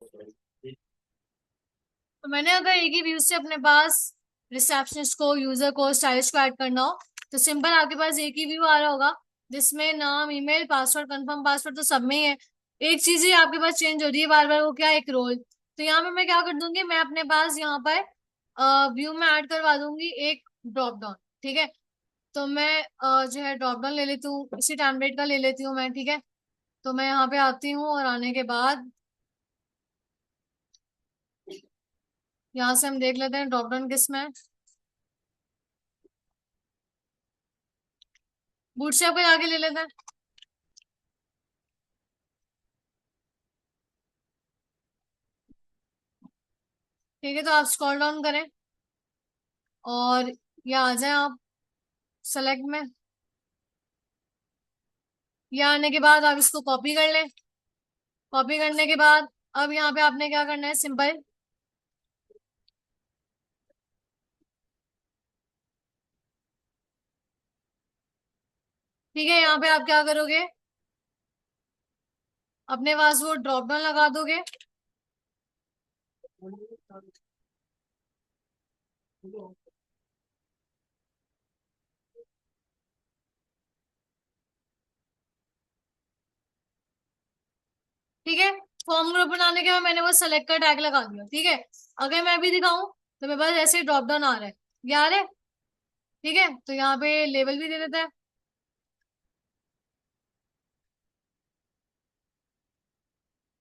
तो मैंने अगर एक ही व्यू से अपने पास रिसेप्शनिस्ट को, यूजर को, स्टाइलिश को ऐड करना हो, तो सिंपल आपके पास एक ही व्यू आ रहा होगा, जिसमें नाम, ईमेल, पासवर्ड, कंफर्म पासवर्ड तो सब में ही है। एक चीज ही आपके पास चेंज हो रही है बार बार, वो क्या है, एक रोल। तो यहाँ पे मैं क्या कर दूंगी, मैं अपने पास यहाँ पर व्यू में ऐड करवा दूंगी एक ड्रॉप डाउन। ठीक है, तो मैं जो है ड्रॉप डाउन ले लेती हूँ, इसी टेम्पलेट का ले लेती हूँ मैं। ठीक है, तो मैं यहाँ पे आती हूँ और आने के बाद यहाँ से हम देख लेते हैं ड्रॉप डाउन किस में है। बूटस्ट्रैप पे जाके ले लेते हैं। ठीक है, तो आप स्क्रॉल डाउन करें और यहाँ आ जाए आप सेलेक्ट में। यहाँ आने के बाद आप इसको कॉपी कर लें। कॉपी करने के बाद अब यहाँ पे आपने क्या करना है, सिंपल, ठीक है, यहाँ पे आप क्या करोगे, अपने पास वो ड्रॉप डाउन लगा दोगे। ठीक है, फॉर्म ग्रुप बनाने के बाद मैंने वो सेलेक्ट का टैग लगा दिया। ठीक है, अगर मैं अभी दिखाऊं तो मेरे पास ऐसे ड्रॉप डाउन आ रहा है, ये आ रहा है। ठीक है, तो यहाँ पे लेबल भी दे देता है,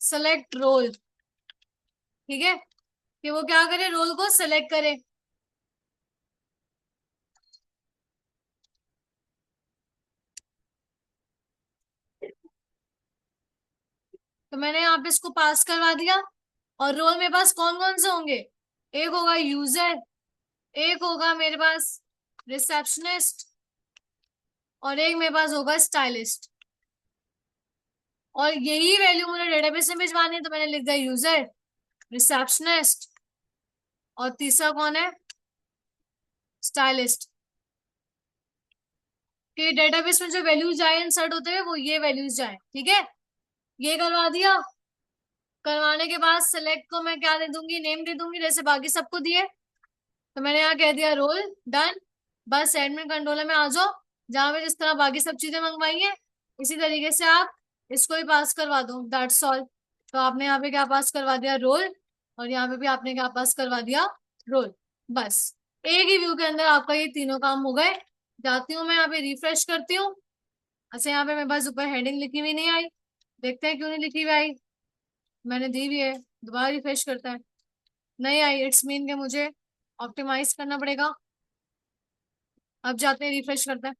सेलेक्ट रोल। ठीक है, कि वो क्या करे, रोल को सेलेक्ट करे। तो मैंने यहाँ पे इसको पास करवा दिया। और रोल मेरे पास कौन कौन से होंगे, एक होगा यूजर, एक होगा मेरे पास रिसेप्शनिस्ट, और एक मेरे पास होगा स्टाइलिस्ट। और यही वैल्यू मुझे डेटाबेस में भिजवानी है, तो मैंने लिख दिया यूजर, रिसेप्शनिस्ट, और तीसरा कौन है, स्टाइलिस्ट। कि डेटाबेस में जो वैल्यूज आए इंसर्ट होते हुए वो ये वैल्यूज जाए। ठीक है, ये करवा दिया। करवाने के बाद सिलेक्ट को मैं क्या दे दूंगी, नेम दे दूंगी, जैसे बाकी सबको दिए। तो मैंने यहाँ कह दिया रोल, डन। बस एडमिन कंट्रोलर में आ जाओ, जहां पे जिस तरह बाकी सब चीजें मंगवाई है इसी तरीके से आप इसको भी पास करवा दो, दैट्स ऑल। तो आपने यहाँ पे क्या पास करवा दिया, रोल। और यहाँ पे भी आपने क्या पास करवा दिया, रोल। बस एक ही व्यू के अंदर आपका ये तीनों काम हो गए। जाती हूँ मैं यहाँ पे रिफ्रेश करती हूँ। अच्छा, यहाँ पे मेरे पास ऊपर हेडिंग लिखी हुई नहीं आई, देखते हैं क्यों नहीं लिखी हुई आई। मैंने दी हुई है, दोबारा रिफ्रेश करता है, नहीं आई, इट्स मीन के मुझे ऑप्टिमाइज करना पड़ेगा। अब जाते हैं रिफ्रेश करते हैं।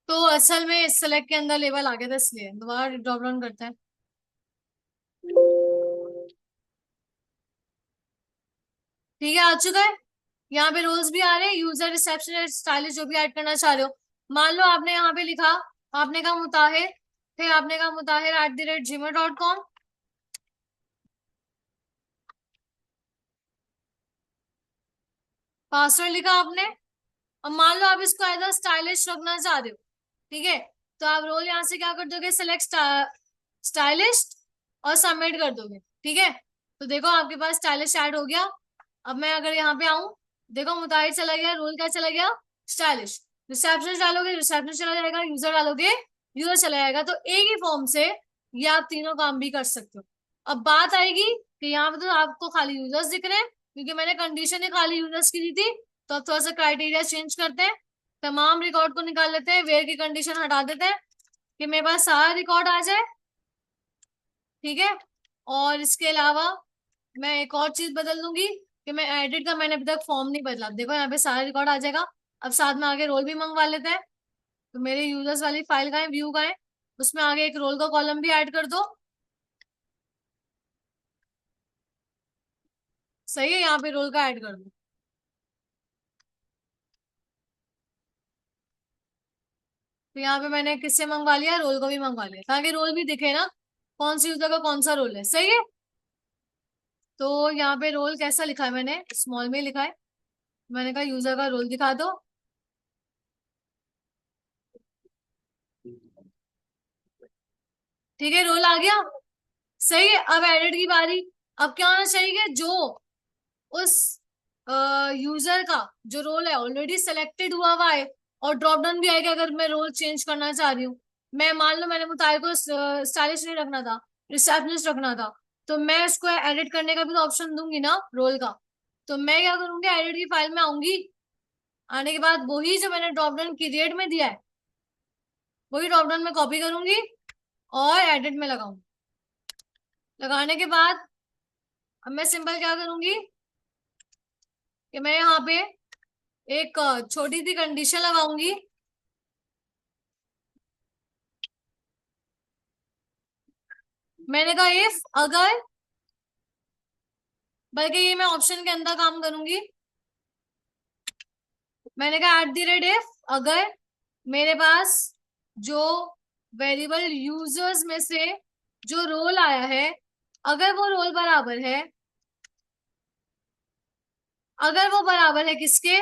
तो असल में इस सेलेक्ट के अंदर लेबल आ गया था, इसलिए दोबारा ड्रॉप डाउन करते हैं। ठीक है, आ चुका है। यहाँ पे रोल्स भी आ रहे हैं, यूजर, रिसेप्शन, स्टाइलिश, जो भी ऐड करना चाह रहे हो। मान लो आपने यहाँ पे लिखा, आपने कहा मुताहिर, फिर आपने कहा mutahir@gmail.com। पासवर्ड लिखा आपने। अब मान लो आप इसको एज अ स्टाइलिश रखना चाह रहे हो। ठीक है, तो आप रोल यहाँ से क्या कर दोगे, सिलेक्ट स्टाइलिस्ट, और सबमिट कर दोगे। ठीक है, तो देखो आपके पास स्टाइलिश ऐड हो गया। अब मैं अगर यहाँ पे आऊं, देखो मुताहिर चला गया, रोल क्या चला गया, स्टाइलिश। रिसेप्शन डालोगे, रिसेप्शन चला जाएगा, यूजर डालोगे, यूजर चला जाएगा। तो एक ही फॉर्म से ये आप तीनों काम भी कर सकते हो। अब बात आएगी कि यहाँ पे तो आपको खाली यूजर्स दिख रहे हैं, क्योंकि मैंने कंडीशन ही खाली यूजर्स की दी थी। तो अब थोड़ा सा क्राइटेरिया चेंज करते हैं, तमाम रिकॉर्ड को निकाल लेते हैं, वेयर की कंडीशन हटा देते हैं, कि मेरे पास सारा रिकॉर्ड आ जाए। ठीक है, और इसके अलावा मैं एक और चीज बदल दूंगी, कि मैं एडिट का, मैंने अभी तक फॉर्म नहीं बदला, देखो यहाँ पे सारा रिकॉर्ड आ जाएगा। अब साथ में आगे रोल भी मंगवा लेते हैं। तो मेरे यूजर्स वाली फाइल का है, व्यू का है, उसमें आगे एक रोल का कॉलम भी ऐड कर दो। सही है, यहाँ पे रोल का ऐड कर दो। तो यहाँ पे मैंने किससे मंगवा लिया, रोल को भी मंगवा लिया, ताकि रोल भी दिखे ना, कौन सी यूजर का कौन सा रोल है। सही है, तो यहाँ पे रोल कैसा लिखा है, मैंने स्मॉल में लिखा है। मैंने कहा यूजर का रोल दिखा दो। ठीक है, रोल आ गया। सही है, अब एडिट की बारी। अब क्या होना चाहिए, जो उस यूजर का जो रोल है ऑलरेडी सेलेक्टेड हुआ है, और ड्रॉप डाउन भी आएगा अगर मैं रोल चेंज करना चाह रही हूँ। मैं मान लो मैंने मुताहिर को स्टाइलिश नहीं रखना था, रिसेप्शनिस्ट रखना था, तो मैं उसको एडिट करने का भी तो ऑप्शन दूंगी ना रोल का। तो मैं क्या करूंगी, एडिट की फाइल में आऊंगी, आने के बाद वही जो मैंने ड्रॉप डाउन क्रिएट में दिया है वही ड्रॉप डाउन में कॉपी करूंगी और एडिट में लगाऊंगी। लगाने के बाद अब मैं सिंपल क्या करूंगी कि मैं यहाँ पे एक छोटी सी कंडीशन लगाऊंगी। मैंने कहा इफ अगर, बल्कि ये मैं ऑप्शन के अंदर काम करूंगी। मैंने कहा एट द रेट इफ अगर मेरे पास जो वेरिएबल यूजर्स में से जो रोल आया है, अगर वो रोल बराबर है, अगर वो बराबर है किसके,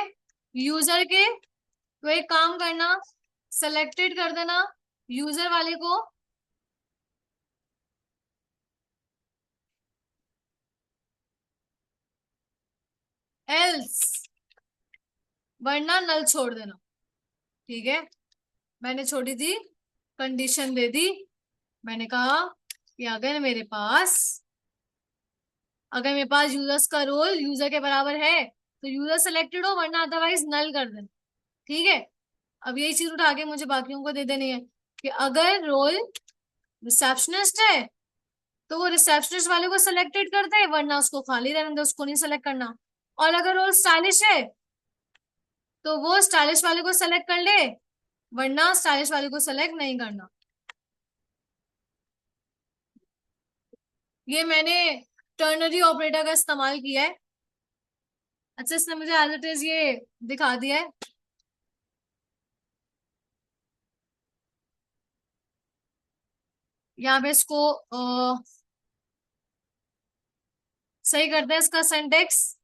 यूजर के, तो एक काम करना, सेलेक्टेड कर देना यूजर वाले को, एल्स वरना नल छोड़ देना। ठीक है, मैंने छोटी सी कंडीशन दे दी। मैंने कहा कि अगर मेरे पास यूजर्स का रोल यूजर के बराबर है तो यूजर सेलेक्टेड हो, वरना अदरवाइज नल कर देना। ठीक है, अब यही चीज उठा के मुझे बाकियों को दे देनी है कि अगर रोल रिसेप्शनिस्ट है तो वो रिसेप्शनिस्ट वाले को सिलेक्टेड कर दे, वरना उसको खाली रहने दे, उसको नहीं सेलेक्ट करना। और अगर रोल स्टाइलिश है तो वो स्टाइलिश वाले को सेलेक्ट कर ले, वरना स्टाइलिश वाले को सेलेक्ट नहीं करना। ये मैंने टर्नरी ऑपरेटर का इस्तेमाल किया है। अच्छा, इसने मुझे एज इट इज ये दिखा दिया है। यहाँ पे इसको सही करते हैं इसका सिंटेक्स।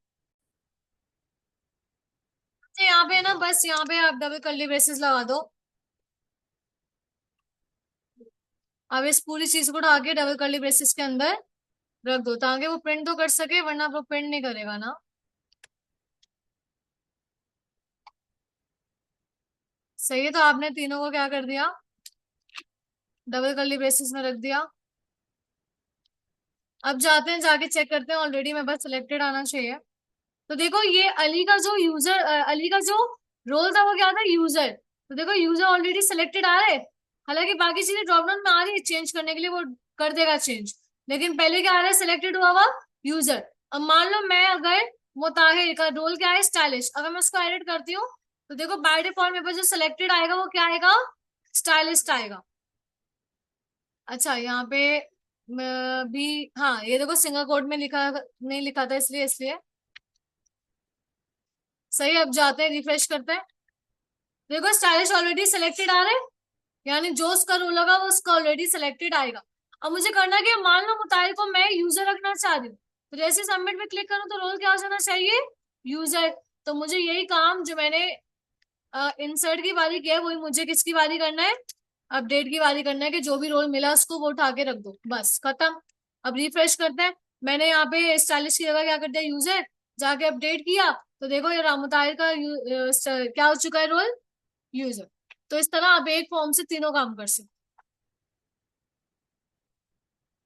यहाँ पे ना, बस यहाँ पे आप डबल कर्ली ब्रेसेस लगा दो। अब इस पूरी चीज को उठा के डबल कर्ली ब्रेसेस के अंदर रख दो, ताकि वो प्रिंट तो कर सके, वरना वो प्रिंट नहीं करेगा ना। सही है, तो आपने तीनों को क्या कर दिया, डबल कर्ली ब्रेसेस में रख दिया। अब जाते हैं, जाके चेक करते हैं, ऑलरेडी मेरे पास सिलेक्टेड आना चाहिए। तो देखो ये अली का जो रोल था वो क्या था, यूजर। तो देखो यूजर ऑलरेडी सिलेक्टेड आ रहा है, हालांकि बाकी चीजें ड्रॉप डाउन में आ रही है, चेंज करने के लिए वो कर देगा चेंज, लेकिन पहले क्या आ रहा है, सिलेक्टेड हुआ हुआ यूजर। अब मान लो मैं अगर मुताहिर का रोल क्या है, स्टाइलिश, अगर मैं उसको एडिट करती हूँ तो देखो बाय डिफॉल्ट मेरे पास जो सिलेक्टेड आएगा वो क्या आएगा, स्टाइलिस्ट आएगा। अच्छा, यहाँ पे भी, हाँ ये देखो सिंगल कोड में लिखा नहीं लिखा था, इसलिए इसलिए सही। अब जाते हैं, रिफ्रेश करते हैं, देखो स्टाइलिश ऑलरेडी सिलेक्टेड आ रहा है, यानी जो उसका रोल होगा वो उसका ऑलरेडी सिलेक्टेड आएगा। अब मुझे करना क्या है, मान लो मुताहिर को मैं यूजर रखना चाह रही हूँ, तो जैसे सबमिट में क्लिक करूँ तो रोल क्या हो जाना चाहिए, यूजर। तो मुझे यही काम जो मैंने इंसर्ट की बारी किया है वही मुझे किसकी बारी करना है, अपडेट की बारी करना है, कि जो भी रोल मिला उसको वो उठा के रख दो, बस खत्म। अब रिफ्रेश करते हैं, मैंने यहाँ पे स्टाइलिश की जगह क्या कर दिया, यूजर, जाके अपडेट किया तो देखो ये मुताहिर का क्या हो चुका है, रोल यूजर। तो इस तरह आप एक फॉर्म से तीनों काम कर सकते